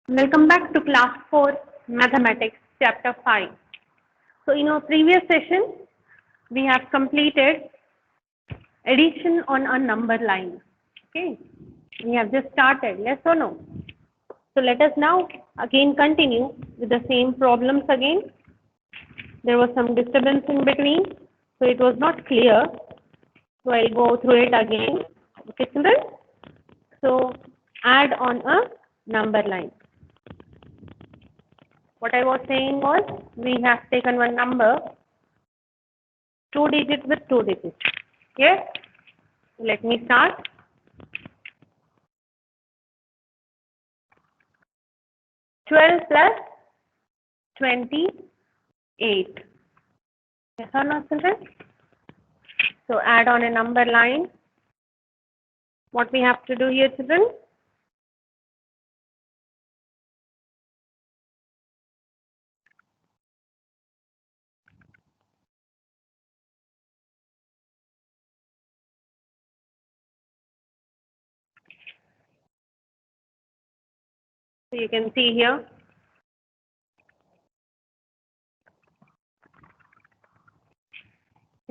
Welcome back to class 4 mathematics chapter 5. So in our previous session we have completed addition on a number line. Okay, we have just started, yes or no? So let us now again continue with the same problems again. There was some disturbance in between, so it was not clear. So I'll go through it again. Okay, children. So add on a number line. What I was saying was we have taken one number, 2 digits with 2 digits. Yes? Let me start. Twelve plus 28. Yes or no, children? So add on a number line. What we have to do here, children? So you can see here.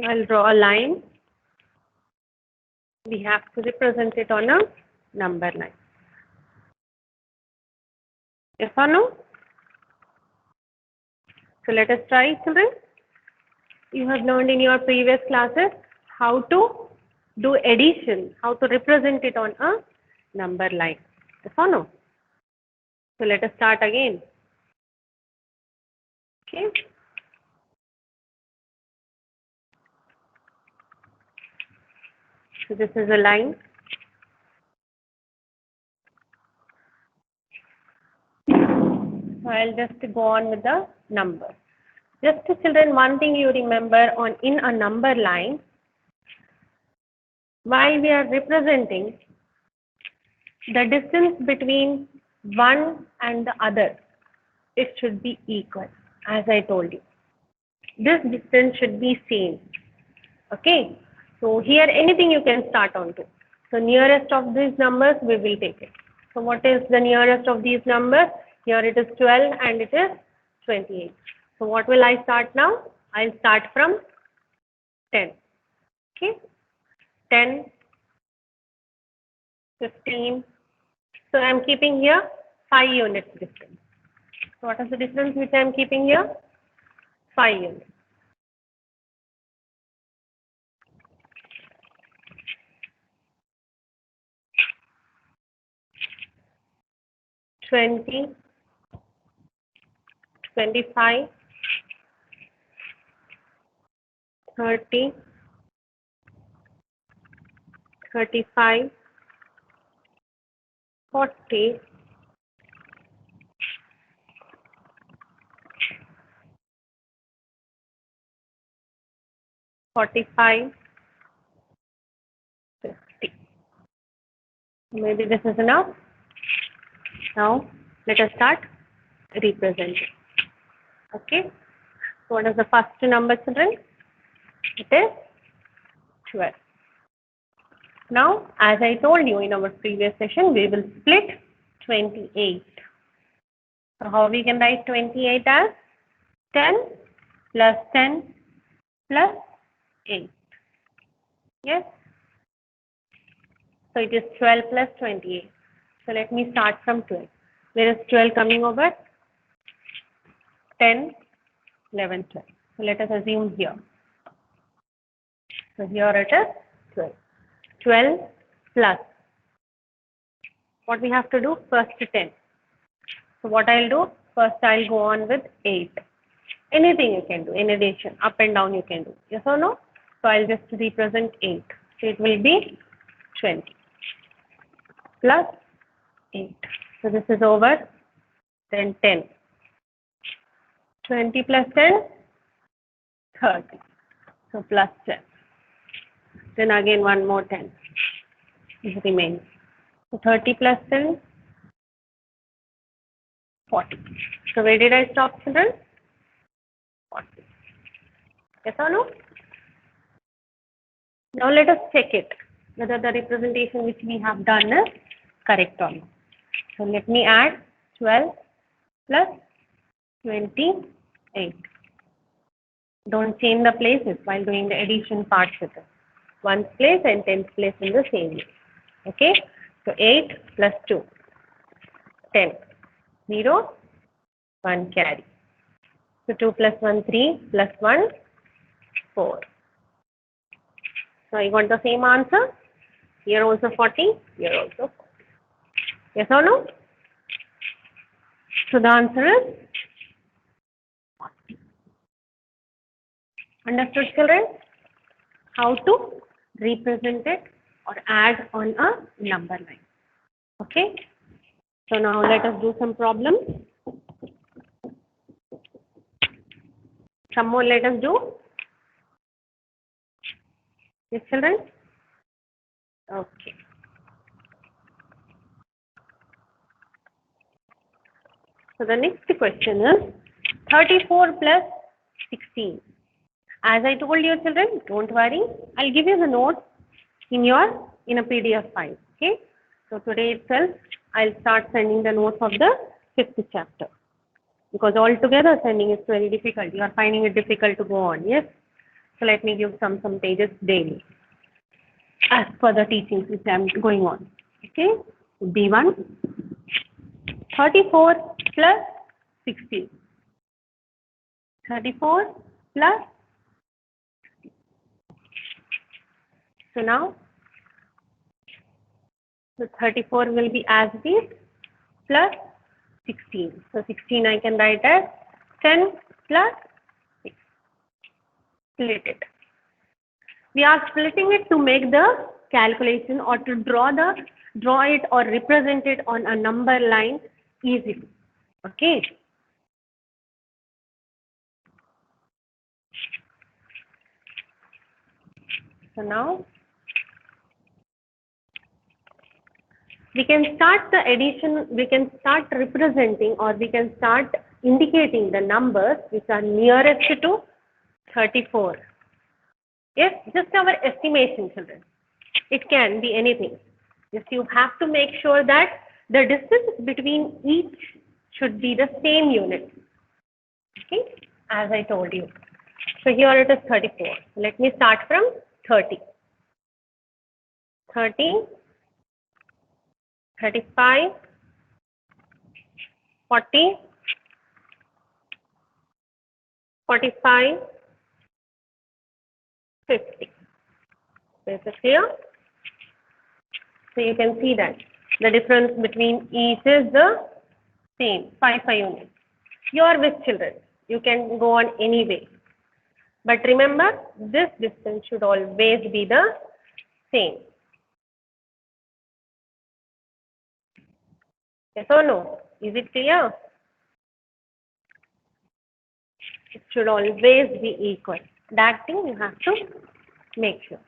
I'll draw a line. We have to represent it on a number line. Yes or no? So let us try, children. You have learned in your previous classes how to do addition, how to represent it on a number line. Yes or no? So let us start again. Okay. So this is a line. So I'll just go on with the number. Just children, one thing you remember on in a number line, while we are representing, the distance between one and the other, it should be equal, as I told you. This distance should be same. Okay. So here anything you can start on to. So nearest of these numbers we will take it. So what is the nearest of these numbers? Here it is 12 and it is 28. So what will I start now? I'll start from 10. Okay. 10, 15. So I'm keeping here 5 units distance. So what is the difference which I'm keeping here? 5 units. 20, 25, 30, 35, 40, 45, 50. Maybe this is enough. Now let us start representing. Okay. So what is the first number, children? It is 12. Now, as I told you in our previous session, we will split 28. So how we can write 28 as 10 plus 10 plus 8. Yes. So it is 12 plus 28. So let me start from 12. Where is 12 coming over? 10, 11, 12. So let us assume here. So here it is 12. 12 plus. What we have to do? First 10. So what I'll do? First I'll go on with 8. Anything you can do, in addition, up and down you can do. Yes or no? So I'll just represent 8. So it will be 20 plus 8. So this is over. Then 10. 20 plus 10, 30. So plus 10. Then again one more 10 is remains. So 30 plus 10, 40. So where did I stop, children? 40. Yes or no? Now let us check it, whether the representation which we have done is correct or not. So let me add 12 plus 28. Don't change the places while doing the addition part with it. 1's place and 10's place in the same way. Okay? So 8 plus 2, 10. 0, 1 carry. So 2 plus 1, 3 plus 1, 4. So I got the same answer. Here also 40, here also 40. Yes or no? So the answer is 40. Understood, children? How to represent it or add on a number line. Okay? So now let us do some problems. Some more let us do. Yes, children? Okay. So the next question is 34 plus 16. As I told you, children, don't worry. I'll give you the notes in a PDF file. Okay. So today itself, I'll start sending the notes of the 5th chapter. Because altogether sending is very difficult. You are finding it difficult to go on. Yes. So let me give some pages daily as per the teachings which I am going on. Okay. B1, 34 plus 16. 34 plus. So now, the 34 will be as this plus 16. So 16 I can write as 10 plus 6. Split it. We are splitting it to make the calculation or to draw it or represent it on a number line easily. Okay. So now we can start the addition, we can start representing or we can start indicating the numbers which are nearest to 34. Yes, just our estimation, children. It can be anything. Just you have to make sure that the distance between each should be the same unit. Okay, as I told you. So here it is 34. Let me start from 30. 30, 35, 40, 45, 50. So is it clear? So you can see that the difference between each is the same, 5 units. You are with children. You can go on any way. But remember, this distance should always be the same. Yes or no? Is it clear? It should always be equal. That thing you have to make sure.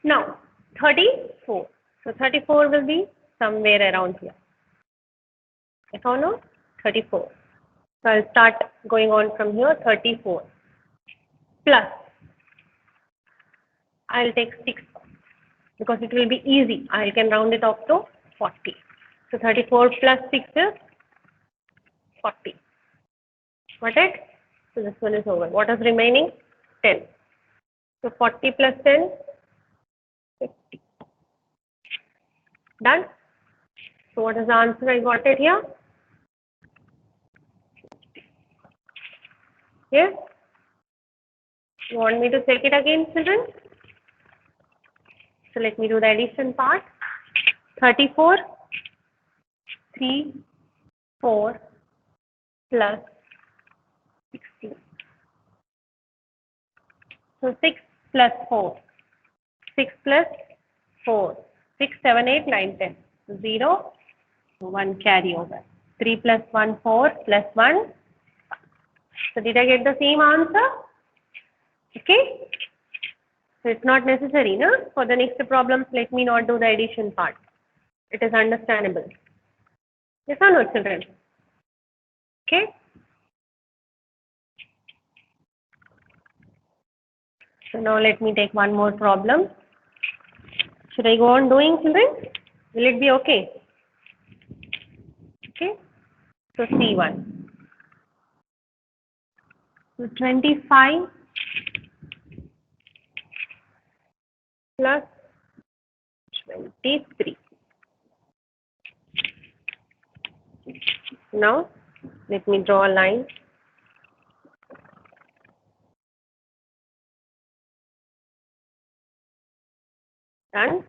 Now, 34. So 34 will be somewhere around here. Yes or no? 34. So I'll start going on from here, 34. Plus, I'll take 6 because it will be easy. I can round it off to 40. So 34 plus 6 is 40. Got it? So this one is over. What is remaining? 10. So 40 plus 10, 50. Done? So what is the answer? I got it here. Yes? You want me to check it again, children? So let me do the addition part. 34, 3, 4 plus 16. So 6 plus 4. 6 plus 4. 6, 7, 8, 9, 10. 0, 1 carry over. 3 plus 1, 4 plus 1. So did I get the same answer? Okay. So it's not necessary, no? For the next problems, let me not do the addition part. It is understandable. Yes or no, children? Okay. So now let me take one more problem. Should I go on doing, children? Will it be okay? Okay, so C1. So 25 plus 23. Now, let me draw a line. Done.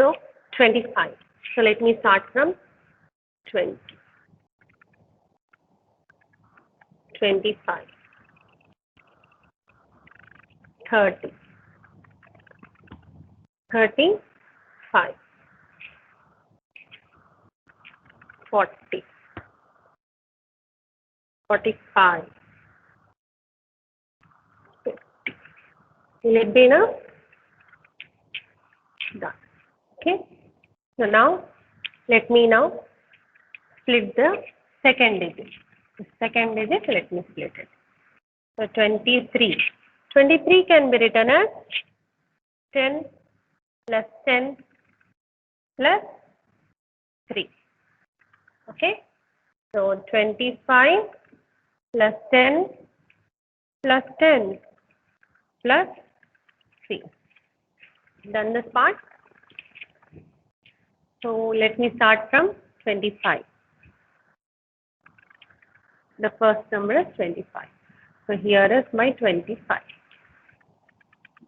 So 25. So let me start from 20, 25, 30, 35, 40, 45, 50. Will it be enough? Done. Okay. So now, let me now split the second digit. The second digit, let me split it. So 23. 23 can be written as 10 plus 10 plus 3. Okay. So 25 plus 10 plus 10 plus 3. Done this part. So let me start from 25. The first number is 25. So here is my 25.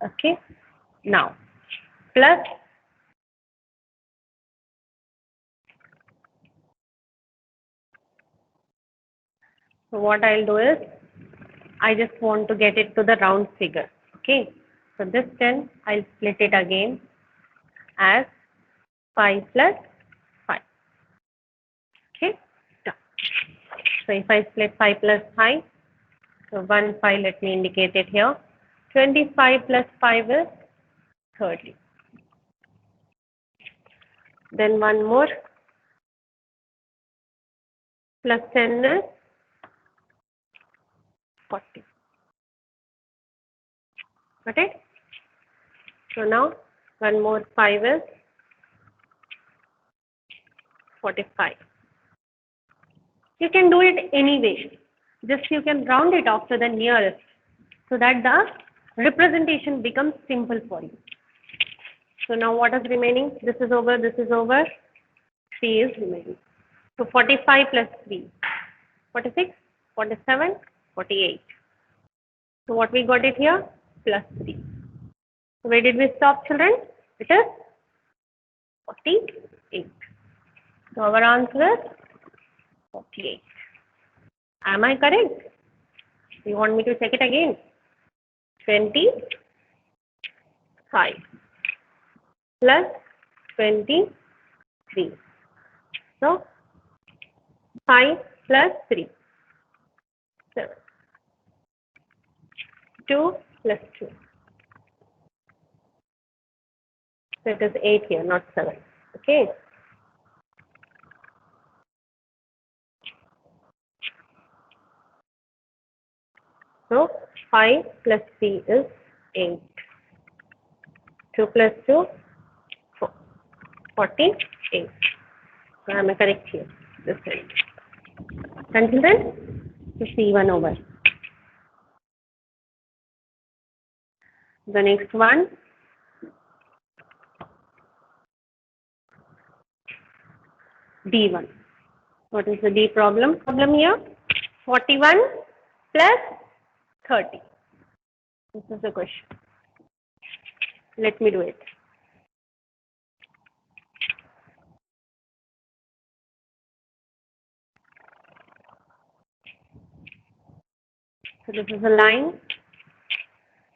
Okay. Now, plus, so what I'll do is, I just want to get it to the round figure. Okay. So this 10, I'll split it again as 5 plus 5. Okay. Done. So if I split 5 plus 5, so 1 5, let me indicate it here. 25 plus 5 is 30. Then one more, plus 10 is 40. Got it? So now one more 5 is 45. You can do it anyway. Just you can round it off to the nearest so that the representation becomes simple for you. So now what is remaining? This is over, this is over. 3 is remaining. So 45 plus 3. 46, 47, 48. So what we got it here? Plus 3. So where did we stop, children? It is 48. So our answer is 48. Am I correct? You want me to check it again? 25 plus 23. So 5 plus 3. 7. 2 plus 2. So it is 8 here, not 7. Okay. So 5 plus 3 is 8. 2 plus 2, 4. 48. So am I correct here? This side. Until then, to see one over. The next one. D1. What is the D problem? Problem here? 41 plus 30. This is the question. Let me do it. So this is a line.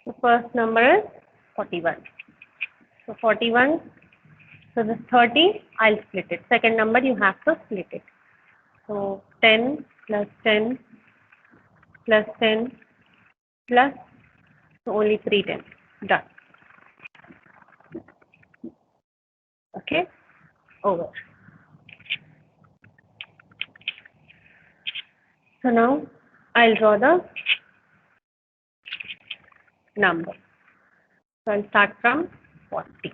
The first number is 41. So 41. So this 30, I'll split it. Second number, you have to split it. So 10 plus 10 plus 10 plus, so only 3 10. Done. Okay. Over. So now I'll draw the number. So I'll start from 40.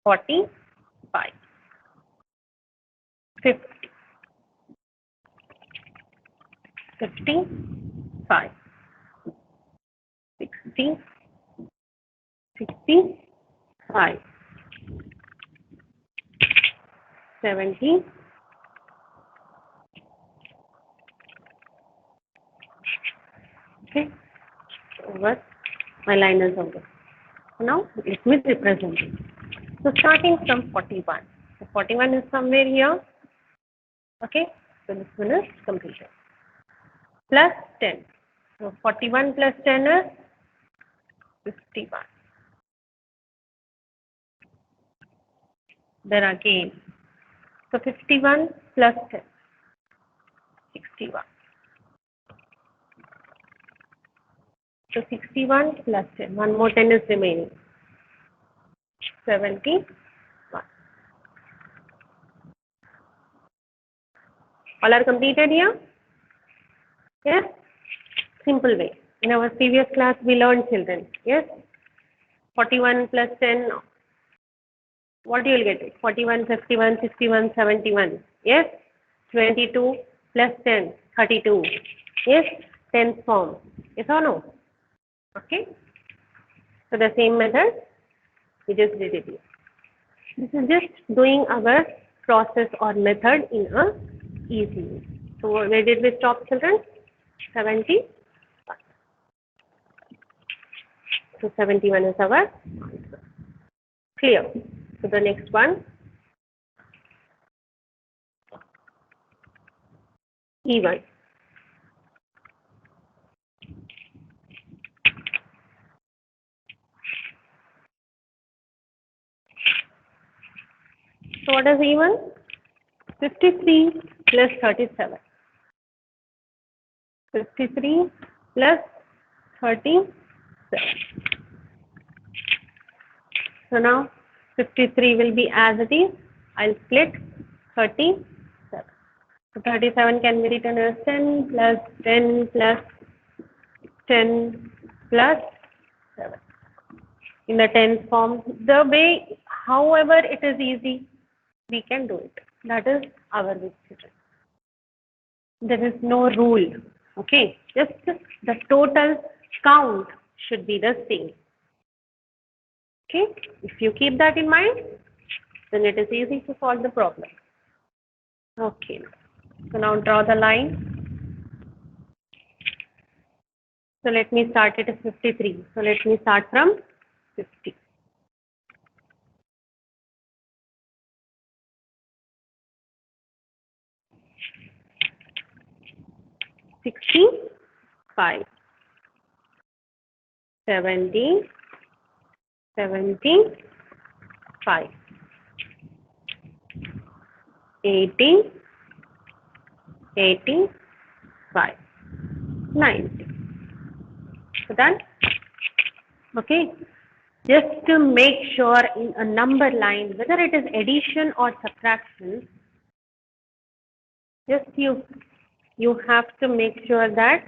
45, 50, 55, 60, 65, 70, okay, over, my line is over. Now let me represent it. So starting from 41. So 41 is somewhere here. Okay, so this one is completed. Plus 10. So 41 plus 10 is 51. Then again, so 51 plus 10, 61. So 61 plus 10, one more 10 is remaining, 71. All are completed here? Yes? Simple way. In our previous class, we learned, children. Yes? 41 plus 10, what you will get? 41, 51, 61, 71. Yes? 22 plus 10, 32. Yes? 10th form. Yes or no? Okay? So the same method, we just did it here. This is just doing our process or method in a easy way. So where did we stop, children? 70. So 71 is our answer. Clear. So the next one, E1. So what is E1? 53 plus 37. 53 plus 37. So now 53 will be as it is. I'll split 37. So 37 can be written as 10 plus 10 plus 10 plus 7. In the 10th form, the way, however it is easy, we can do it. That is our decision. There is no rule. Okay, just the total count should be the same. Okay, if you keep that in mind, then it is easy to solve the problem. Okay, so now draw the line. So let me start it at 53. So let me start from 50. 65, 70, 75, 80, 85, 90. So done? Okay. Just to make sure in a number line, whether it is addition or subtraction, just you have to make sure that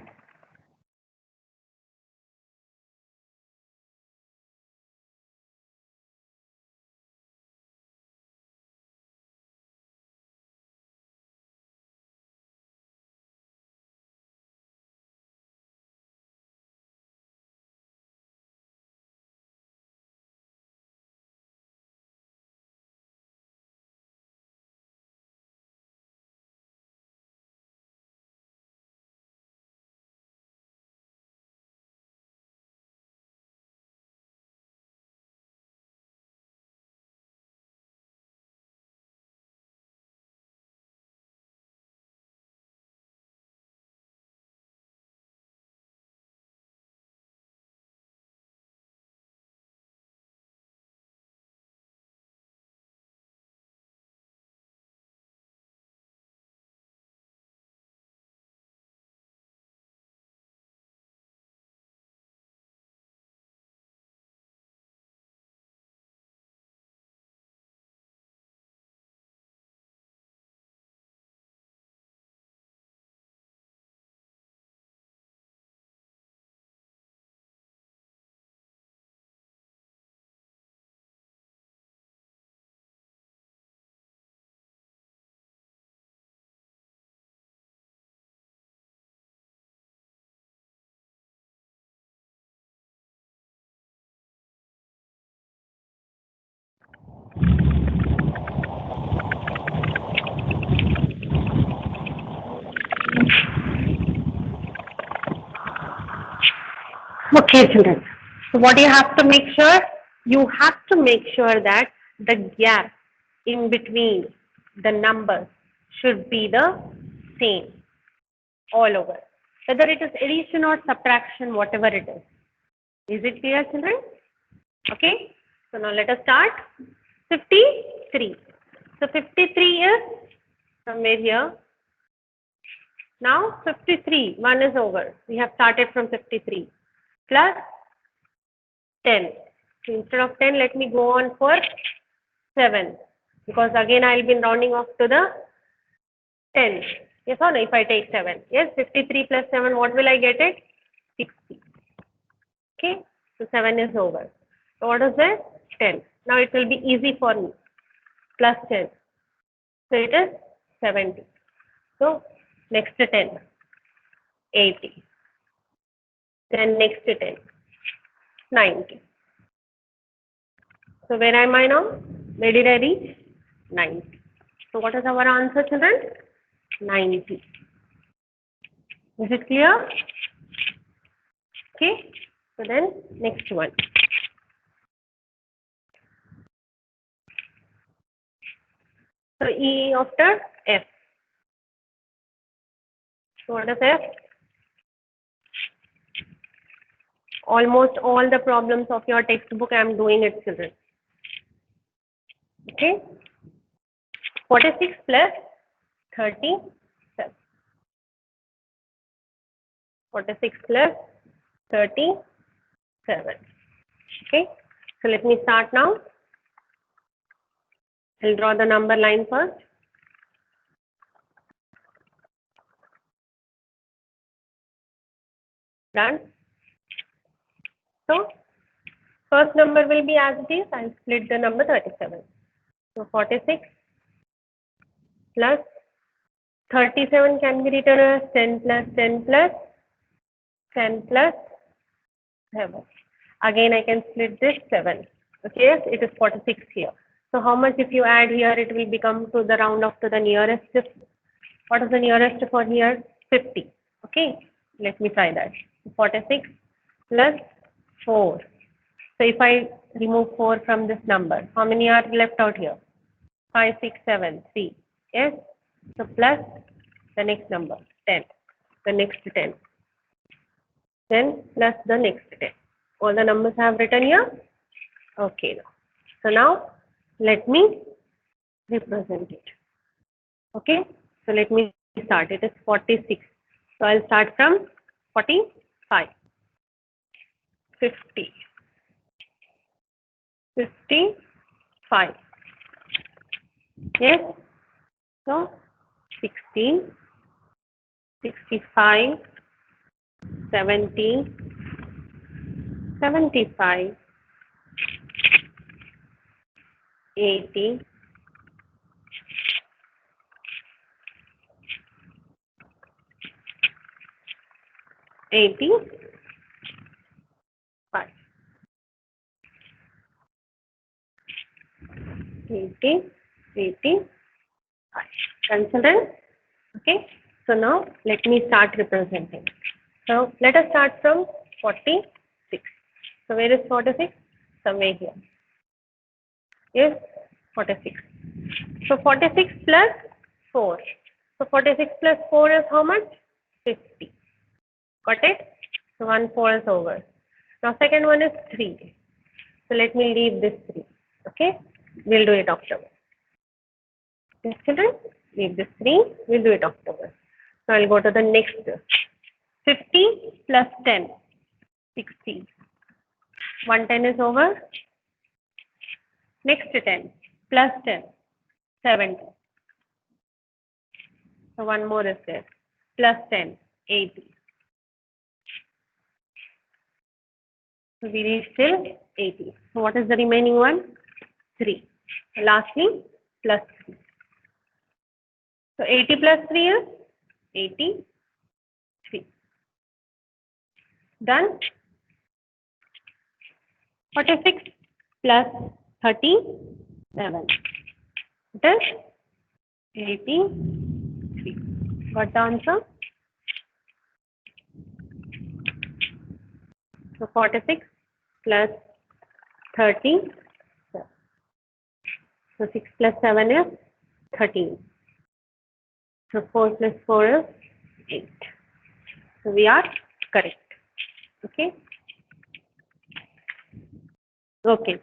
Okay, children. So what you have to make sure? You have to make sure that the gap in between the numbers should be the same all over. Whether it is addition or subtraction, whatever it is. Is it clear, children? Okay. So now let us start. 53. So 53 is somewhere here. Now 53, 1 is over. We have started from 53 plus 10. So instead of 10, let me go on for 7 because again I will be rounding off to the 10. Yes or no? If I take 7. Yes, 53 plus 7, what will I get it? 60. Okay, so 7 is over. So what is it? 10. Now it will be easy for me. Plus 10. So it is 70. So next to 10, 80. Then next to 10, 90. So where am I now? Where did I reach? 90. So what is our answer, children? 90. Is it clear? Okay. So then next one. So E after F. So what is F? Almost all the problems of your textbook I am doing it, children. Okay. 46 plus 37. 46 plus 37. Okay. So let me start now. I'll draw the number line first. Done. So first number will be as it is. I'll split the number 37. So 46 plus 37 can be written as 10 plus 10 plus 10 plus 7. Again, I can split this 7. Okay, yes, it is 46 here. So how much if you add here, it will become to the round off to the nearest. What is the nearest for here? 50. Okay, let me try that. 46 plus 4. So if I remove 4 from this number, how many are left out here? 5, 6, 7, 3. Yes. So plus the next number, 10. The next 10. Then plus the next 10. All the numbers I have written here. Okay. So now let me represent it. Okay. So let me start. It is 46. So I'll start from 45. 50. 55. Yes. So 16, 65, 70, 75, 80, 85. 80, 85. Consider. Okay. So now let me start representing. So let us start from 46. So where is 46? Somewhere here. Yes, 46. So 46 plus 4. So 46 plus 4 is how much? 50. Got it? So 1 4 is over. Now second one is 3. So let me leave this 3. Okay? We'll do it afterwards. Yes, children? Leave this 3. We'll do it afterwards. So I'll go to the next. 50 plus 10. 60. 110 is over. Next 10 plus 10. 70. So one more is there. Plus 10. 80. So we reach till 80. So what is the remaining one? 3. Lastly, plus 3. So 80 plus 3 is 83. Done. 46 plus 37. It is 83. Got the answer? So 46 plus 30. So 6 plus 7 is 13. So 4 plus 4 is 8. So we are correct. Okay. Okay.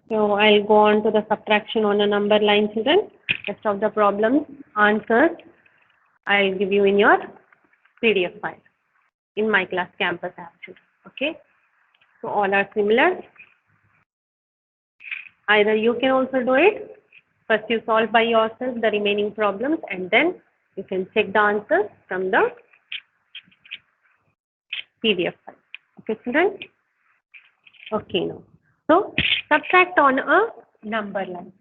So I'll go on to the subtraction on a number line, children. Rest of the problems, answers, I'll give you in your PDF file in my class campus app. Okay. So all are similar. Either you can also do it. First you solve by yourself the remaining problems and then you can check the answers from the PDF file. Okay, children? Okay, now. So subtract on a number line.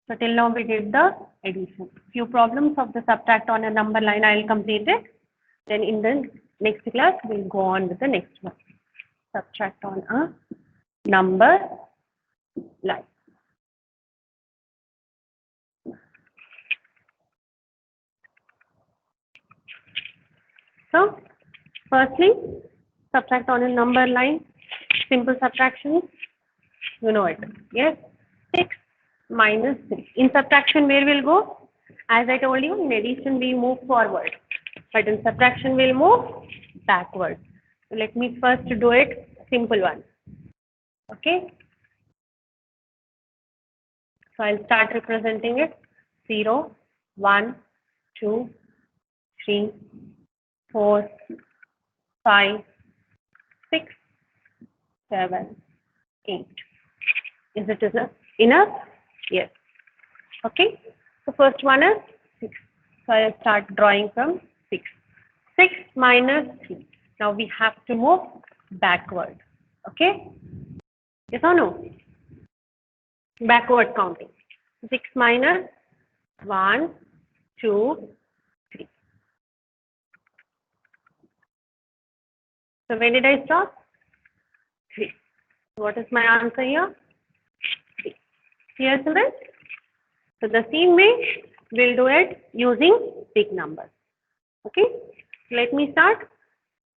So till now we did the addition. Few problems of the subtract on a number line I will complete it. Then in the next class we'll go on with the next one. Subtract on a number line. So firstly, subtract on a number line. Simple subtraction. You know it. Yes. 6 minus 3. In subtraction, where we'll go? As I told you, in addition we move forward. But in subtraction, we'll move backward. So let me first do it. Simple one. Okay. So I'll start representing it. 0, 1, 2, 3, 4, 5, 6, 7, 8. Is it enough? Yes. Okay. So first one is 6. So I'll start drawing from 6. 6 minus 3. Now we have to move backward. Okay. Yes or no? Backward counting. 6 minus 1, 2, 3. So when did I stop? 3. What is my answer here? 3. Clear, children? So the same way we'll do it using big numbers. Okay. Let me start.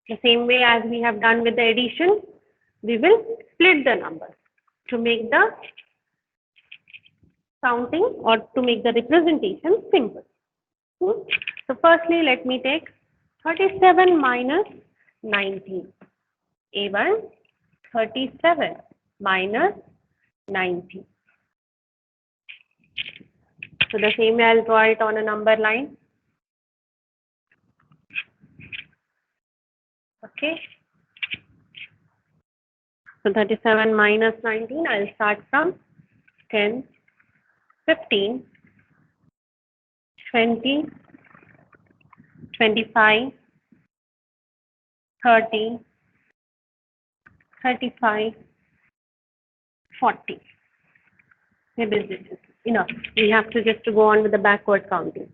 The same way as we have done with the addition, we will split the numbers to make the counting or to make the representation simple. So firstly, let me take 37 minus 19. A1, 37 minus 19. So the same way I'll draw it on a number line. Okay. So 37 minus 19, I'll start from 10, 15, 20, 25, 30, 35, 40. Maybe this is enough. We have to just go on with the backward counting.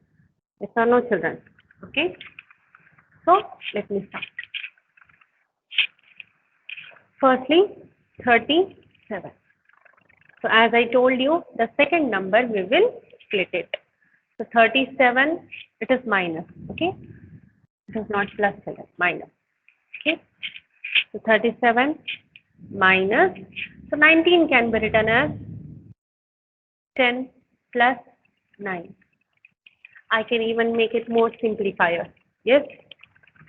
Yes or no, children? Okay. So let me start. Firstly, 37. So as I told you, the second number we will split it. So 37, it is minus. Okay. It is not plus 7, minus. Okay. So 37 minus. So 19 can be written as 10 plus 9. I can even make it more simplifier. Yes.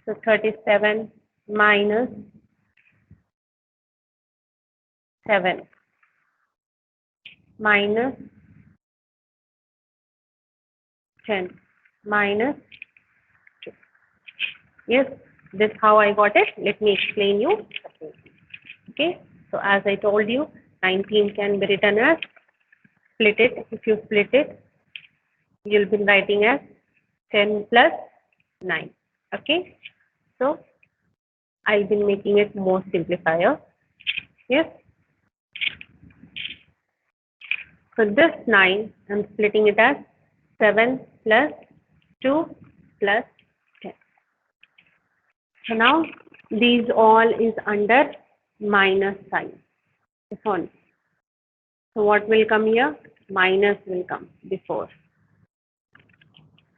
So 37 minus 7 minus 10 minus 2. Yes, this is how I got it. Let me explain you. Okay, so as I told you, 19 can be written as, split it. If you split it, you'll be writing as 10 plus 9. Okay, so I'll be making it more simplifier. Yes. So this 9, I'm splitting it as 7 plus 2 plus 10. So now these all is under minus sign. This one. So what will come here? Minus will come before.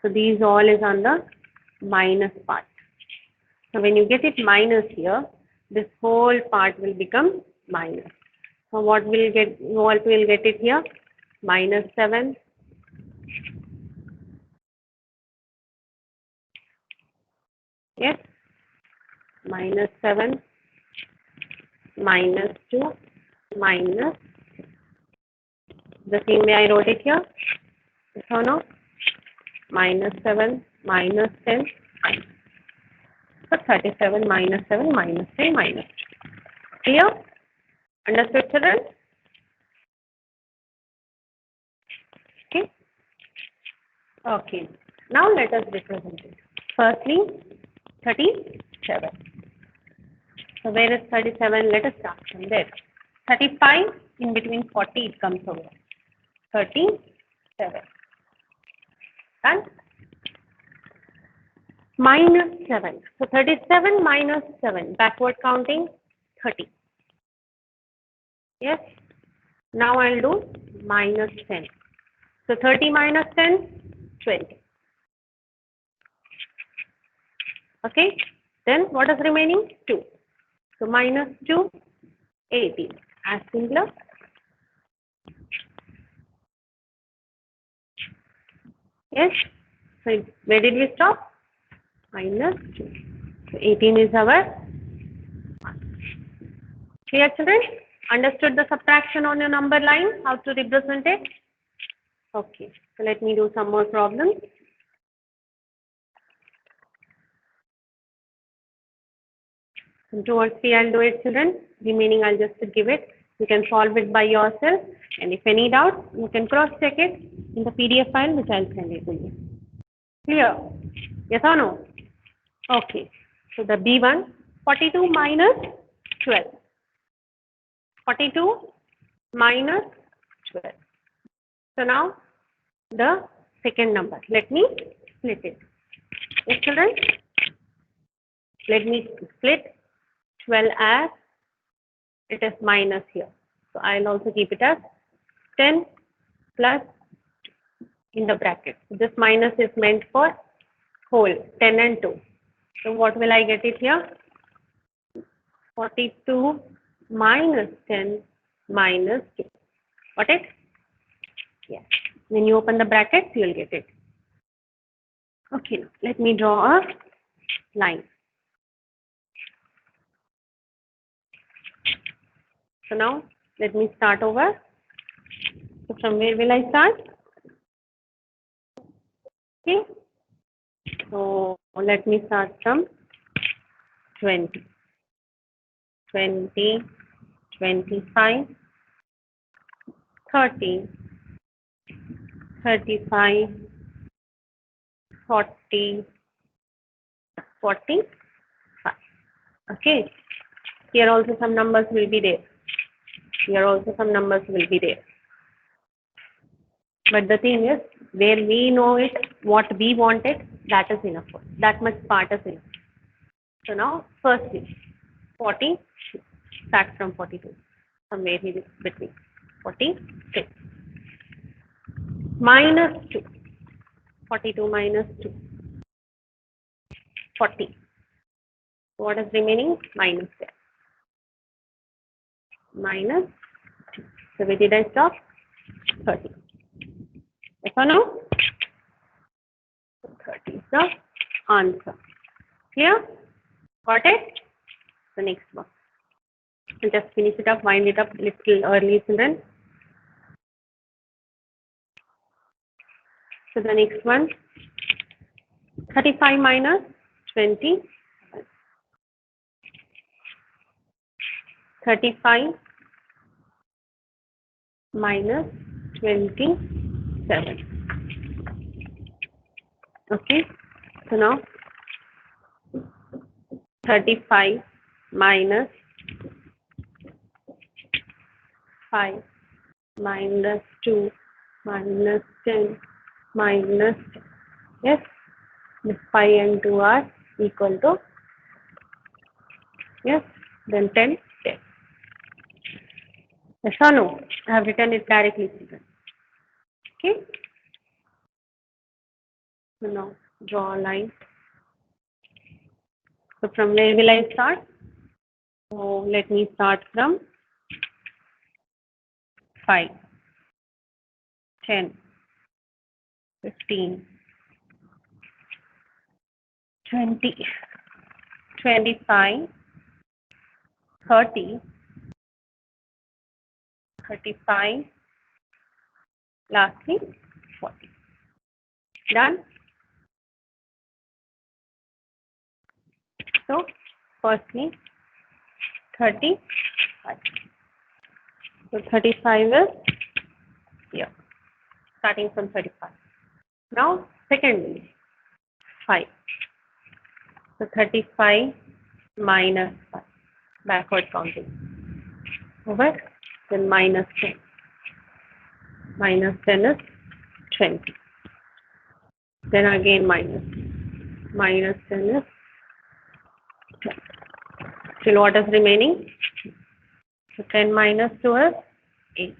So these all is on the minus part. So when you get it minus here, this whole part will become minus. So what we'll get it here? Minus 7. Yes. Minus 7. Minus 2. Minus. The same way I wrote it here. So no. Minus 7. Minus 10. So 37 minus 7 minus 3 minus 2. Clear? Understood, children? Okay. Okay. Now let us represent it. Firstly, 37. So where is 37? Let us start from there. 35 in between 40 it comes over. 37. And minus 7. So 37 minus 7. Backward counting 30. Yes. Now I'll do minus 10. So 30 minus 10, 20. Okay. Then what is remaining? 2. So minus 2, 18. As simpler. Yes. So where did we stop? Minus 2. So 18 is our answer. Clear, children? Understood the subtraction on your number line? How to represent it? Okay. So let me do some more problems. Some 2 or 3 I'll do it, children. Remaining I'll just give it. You can solve it by yourself. And if any doubt, you can cross check it in the PDF file which I'll send it to you. Clear? Yes or no? Okay. So the B1, 42 minus 12. 42 minus 12. So now the second number. Let me split it. Yes, children? Let me split 12 as it is minus here. So I'll also keep it as 10 plus in the bracket. This minus is meant for whole, 10 and 2. So what will I get it here? 42 minus 10 minus 2. Got it? Yes. When you open the brackets, you will get it. Okay, let me draw a line. So now, let me start over. So from where will I start? Okay. So let me start from 20. 20, 25, 30, 35, 40, 45. Okay. Here also some numbers will be there. Here also some numbers will be there. But the thing is, where we know it, what we want it, that is enough. That much part is enough. So now, firstly, 40, start from 42. Somewhere here between 46. Minus 2. 42 minus 2. 40. What is remaining? Minus 10. Minus 2. So where did I stop? 30. Yes or no? 30 is the answer. Clear? Got it? The next one. I'll just finish it up, wind it up little early, children. So the next one, 35 minus 20. 35 minus 27. Okay. So now 35 minus 5 minus 2 minus 10 minus 10. Yes. This 5 and 2 are equal to, yes, then 10, 10. Yes or no? I have written it directly. Okay. So now draw a line. So from where will I start? So let me start from 5, 10, 15, 20, 25, 30, 35, lastly 40. Done? So firstly 35. So 35 is here, starting from 35. Now secondly 5. So 35 minus 5, backward counting. Over, then minus 10. Minus 10 is 20. Then again minus. Minus 10 is 10. Still what is remaining? So 10 minus 2 is 8.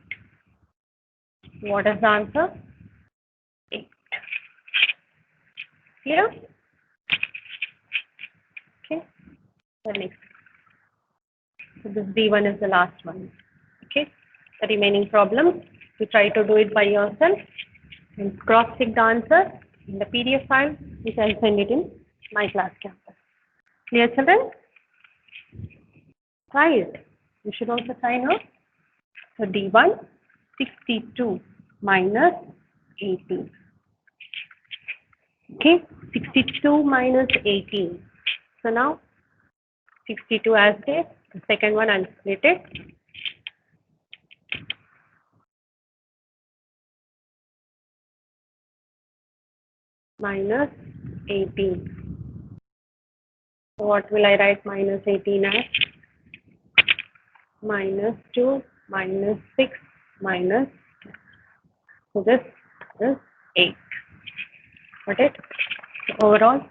What is the answer? 8. Clear? Okay. The next. So this D1 is the last one. Okay. The remaining problems, you try to do it by yourself and cross-check the answer in the PDF file, which I'll send it in my class campus. Clear, children? Try it. You should also try now. So D1, 62 minus 18. Okay, 62 minus 18. So now 62 as this. The second one I'll split it. Minus 18. So what will I write minus 18 as? Minus 2, minus 6, minus 2. So this is 8. Got it? So overall,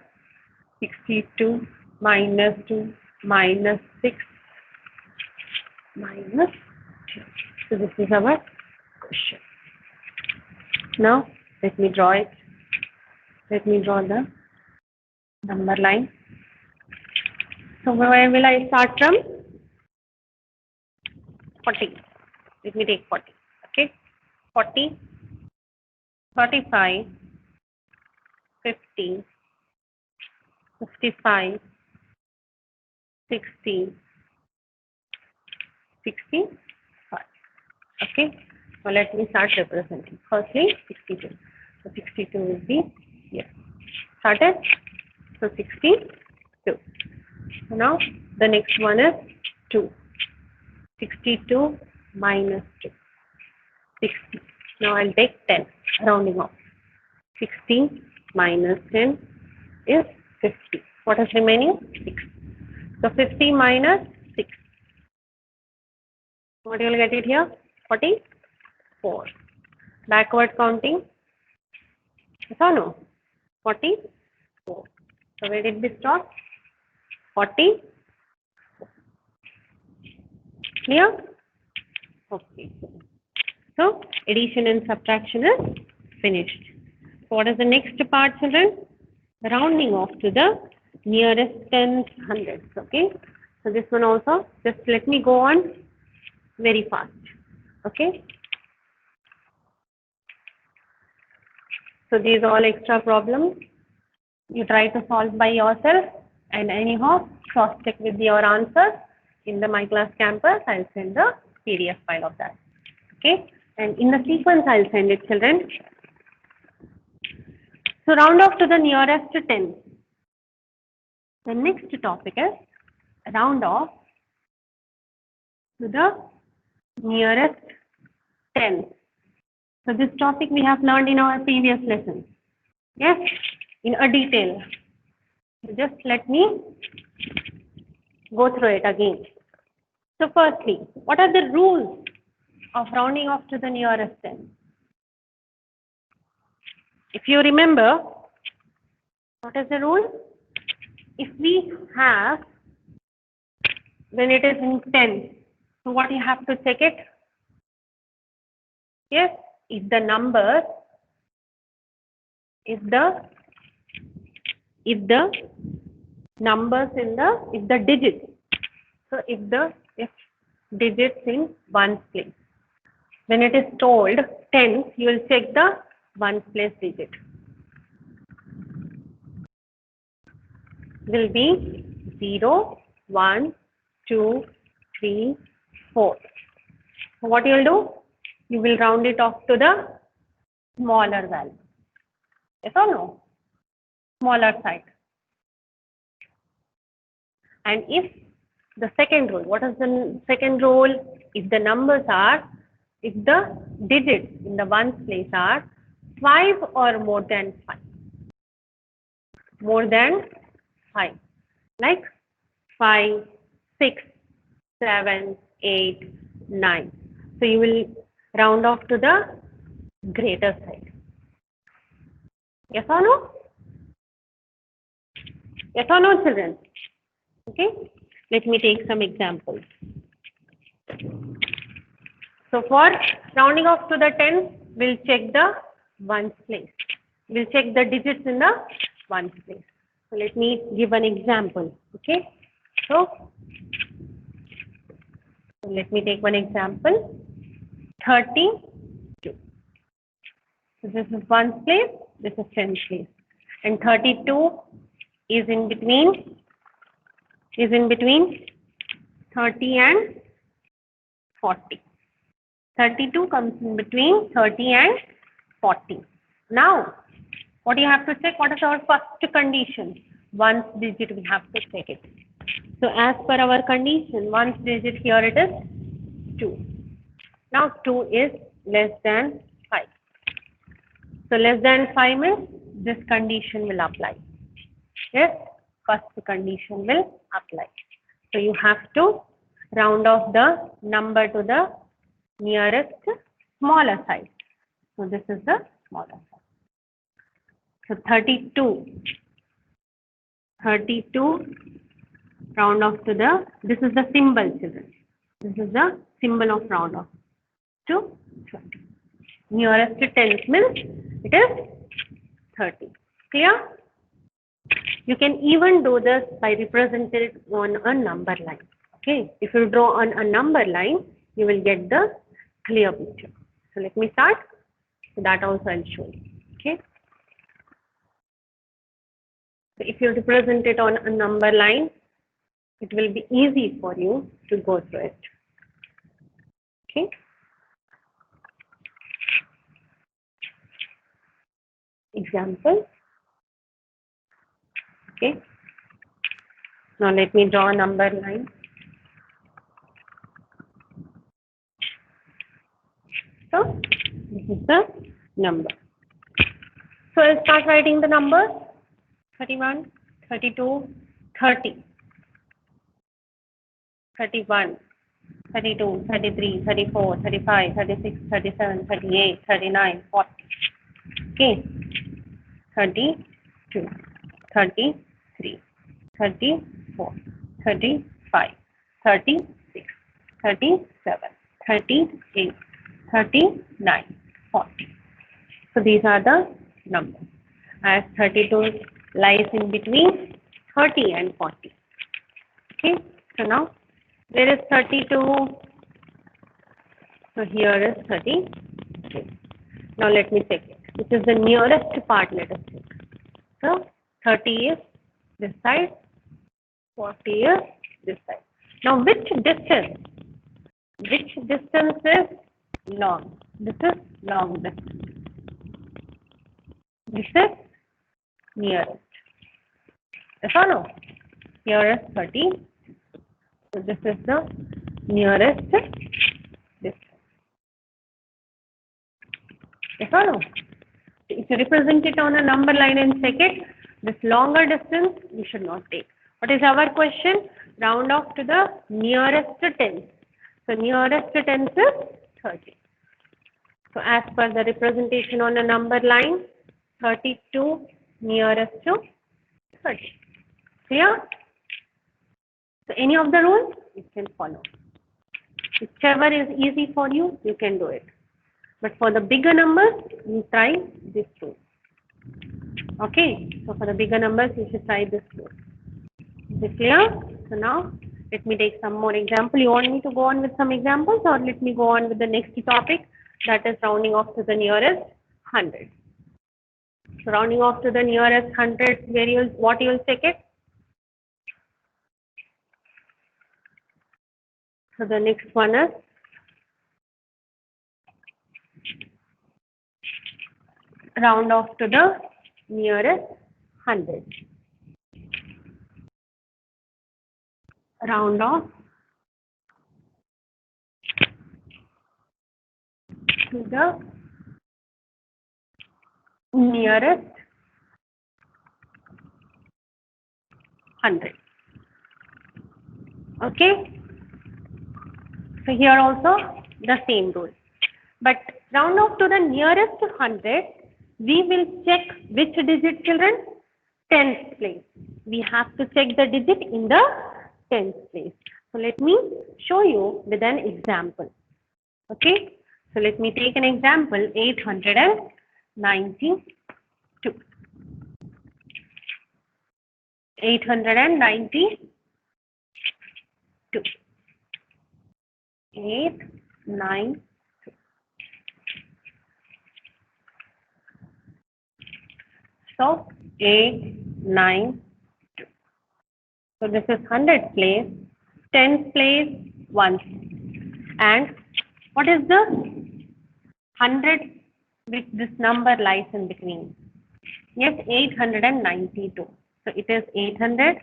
62 minus 2 minus 6 minus 2. So this is our question. Now let me draw it. Let me draw the number line. So where will I start from? 40. Let me take 40. Okay. 40, 45, 50, 55, 60, 65. Okay. So let me start representing. Firstly, 62. So 62 will be here. Started. So 62. So now the next one is 2. 62 minus 2. 60. Now I'll take 10, rounding off. 60 minus 10 is 50. What is remaining? 6. So 50 minus 6. What you will get it here? 44. Backward counting. Yes or no? 44. So where did we stop? 40. Clear? Okay. So addition and subtraction is finished. So what is the next part, children? Rounding off to the nearest tens, hundreds. Okay. So this one also, just let me go on very fast. Okay. So these are all extra problems. You try to solve by yourself, and anyhow, cross-check with your answers in the My Class campus. I'll send the PDF file of that. Okay. And in the sequence, I'll send it, children. So round off to the nearest 10. The next topic is round off to the nearest 10. So this topic we have learned in our previous lesson. Yes, in a detail. So just let me go through it again. So firstly, what are the rules of rounding off to the nearest 10? If you remember, what is the rule? If we have, when it is in 10, so what you have to check it? Yes, if the numbers, if the digits So if digits in ones place. When it is told tens, you will check the ones place digit. Will be 0, 1, 2, 3, 4. So what you will do? You will round it off to the smaller value. Yes or no? Smaller side. And if the second rule, what is the second rule? If the digits in the ones place are 5 or more than 5. More than 5. Like 5, 6, 7, 8, 9. So you will round off to the greater side. Yes or no? Yes or no, children? Okay. Let me take some examples. So for rounding off to the tens, we'll check the ones place. We'll check the digits in the ones place. So let me give an example. Okay. So let me take one example. 32. So this is ones place. This is tens place. And 32 is in between 30 and 40. 32 comes in between 30 and 40. Now, what do you have to check? What is our first condition? Ones digit, we have to check it. So as per our condition, ones digit here it is 2. Now 2 is less than 5. So less than 5 means this condition will apply. Yes, first condition will apply. So you have to round off the number to the nearest smaller side. So this is the smaller side. So 32 round off to the, this is the symbol, children. This is the symbol of round off to 30. Nearest to tens means it is 30. Clear? You can even do this by representing it on a number line. Okay, if you draw on a number line, you will get the clear picture. So let me start. So that also I'll show you. Okay. So if you represent it on a number line, it will be easy for you to go through it. Okay. Example. Okay. Now let me draw a number line. So this is the number. So I'll start writing the numbers. 31, 32, 30, 31, 32, 33, 34, 35, 36, 37, 38, 39, 40. Okay. 32, 33, 34, 35, 36, 37, 38, 39, 40. So these are the numbers. As 32 lies in between 30 and 40. Okay. So now there is 32. So here is 32. Now let me check it. This is the nearest part, let us check. So 30 is this side, 40 is this side. Now which distance? Which distance is long? This is long distance. This is nearest. Yes or no? Here is 30. So this is the nearest distance. Yes or no? If you represent it on a number line and check it, this longer distance you should not take. What is our question? Round off to the nearest tens. So nearest tens is 30. So as per the representation on a number line, 32 nearest to 30. Clear? So any of the rules you can follow. Whichever is easy for you, you can do it. But for the bigger numbers, you try this rule. Okay, so for the bigger numbers, you should try this rule. Is it clear? So now Let me take some more example. You want me to go on with some examples, or let me go on with the next topic, that is rounding off to the nearest 100. So rounding off to the nearest 100, where you will, what you will check it? So the next one is round off to the nearest 100. Round off to the nearest 100. Okay. So here also the same rule. But round off to the nearest 100, we will check which digit, children? 10th place. We have to check the digit in the 10th place. So let me show you with an example. Okay. So let me take an example, 892. 892. 892. So 892. So this is 100th place, 10th place, 1. And what is the 100 which this number lies in between? Yes, 892. So it is 800.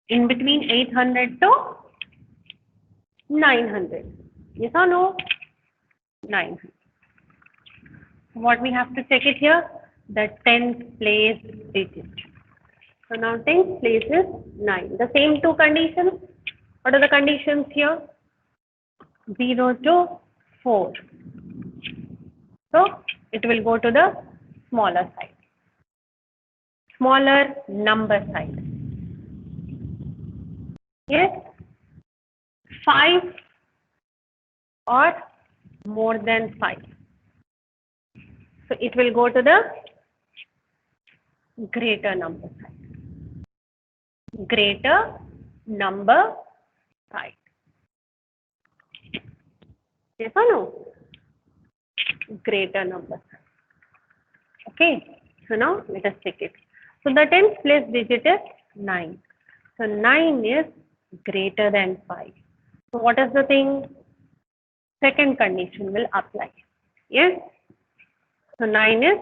In between 800 to 900. Yes or no? 900. What we have to check it here? The 10th place digit. So now 10th place is 9. The same two conditions. What are the conditions here? 0 to 4. So it will go to the smaller side. Smaller number side. Yes? 5 or more than 5. So it will go to the greater number side. Greater number side. Yes or no? Greater number side. Okay. So now let us check it. So the 10th place digit is 9. So 9 is greater than 5. So what is the thing? Second condition will apply. Yes? So 9 is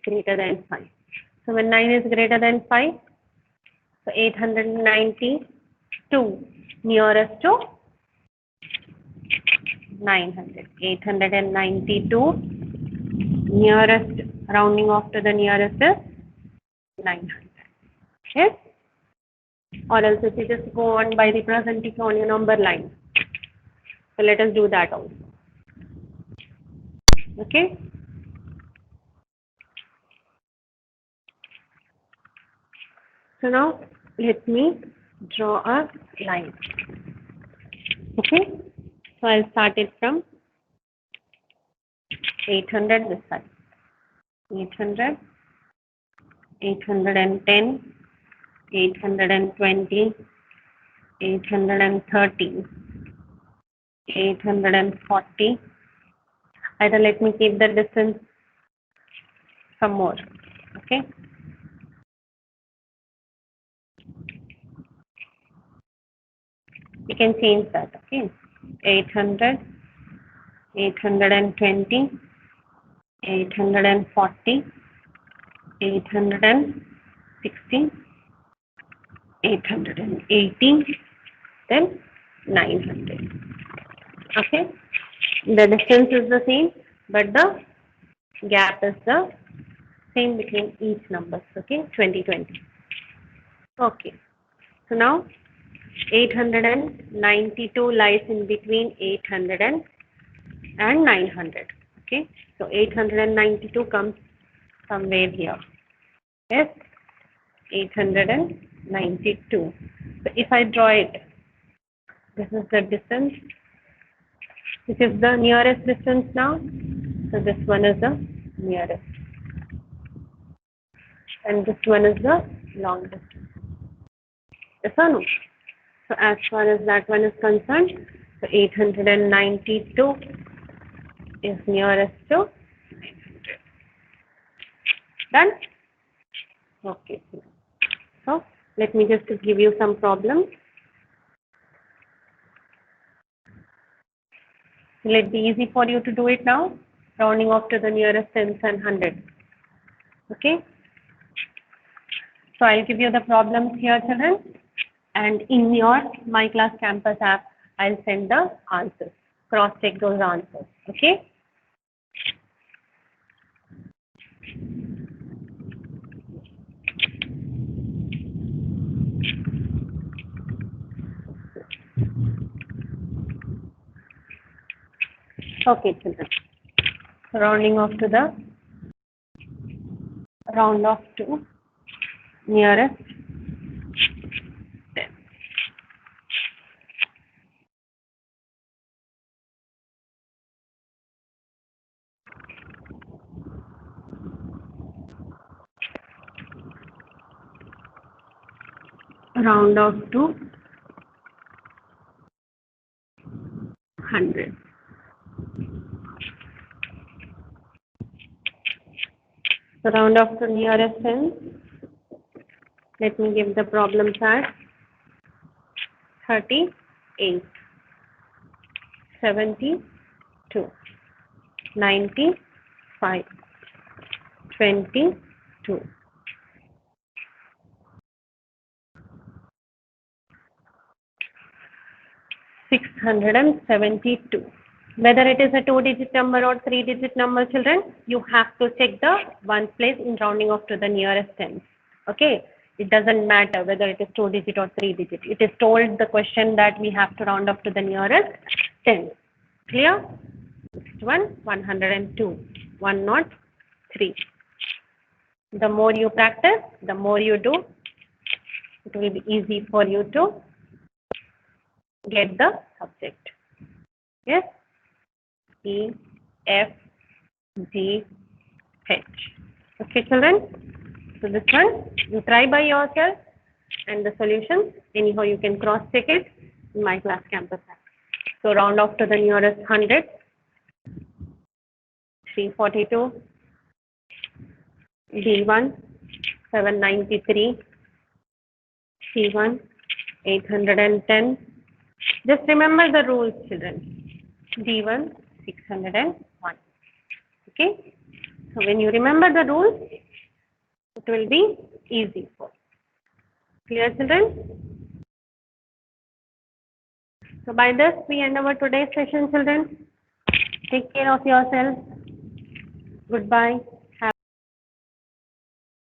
greater than 5. So when 9 is greater than 5, so 892 nearest to 900. 892 nearest, rounding off to the nearest is 900. Yes? Or else if you just go on by representing on your number line. So let us do that also. Okay? So now let me draw a line. Okay? So I'll start it from 800 this side. 800, 810, 820, 830, 840. Either let me keep the distance some more. Okay? You can change that. Okay? 800, 820, 840, 860, 880, then 900. Okay? The distance is the same, but the gap is the same between each numbers. Okay? 20, 20. Okay. So now 892 lies in between 800 and 900. Okay? So 892 comes somewhere here. Yes? 892. So if I draw it, this is the distance. This is the nearest distance now. So this one is the nearest. And this one is the long distance. Yes or no? So as far as that one is concerned, so 892 is nearest to 900. Done? Okay. So let me just give you some problems. Will it be easy for you to do it now? Rounding off to the nearest tens and hundreds. Okay? So I'll give you the problems here, children. And in your My Class Campus app, I'll send the answers. Cross-check those answers. Okay? Okay, children. Rounding off to the round off to nearest 10. Round off to 100. So round off to nearest 10. Let me give the problems as 38, 72, 95, 22. 672. Whether it is a 2-digit number or 3-digit number, children, you have to check the ones place in rounding off to the nearest tens. Okay? It doesn't matter whether it is 2-digit or 3-digit. It is told the question that we have to round off to the nearest tens. Clear? Next one, 102, 103. The more you practice, the more you do, it will be easy for you to get the subject. Yes? E, F, G, H. Okay, children? So this one, you try by yourself and the solutions. Anyhow, you can cross-check it in My Class Campus app. So round off to the nearest 100. 342. D1, 793. C1, 810. Just remember the rules, children. D1, 601. Okay? So when you remember the rules, it will be easy for you. Clear, children? So by this, we end our today's session, children. Take care of yourself. Goodbye.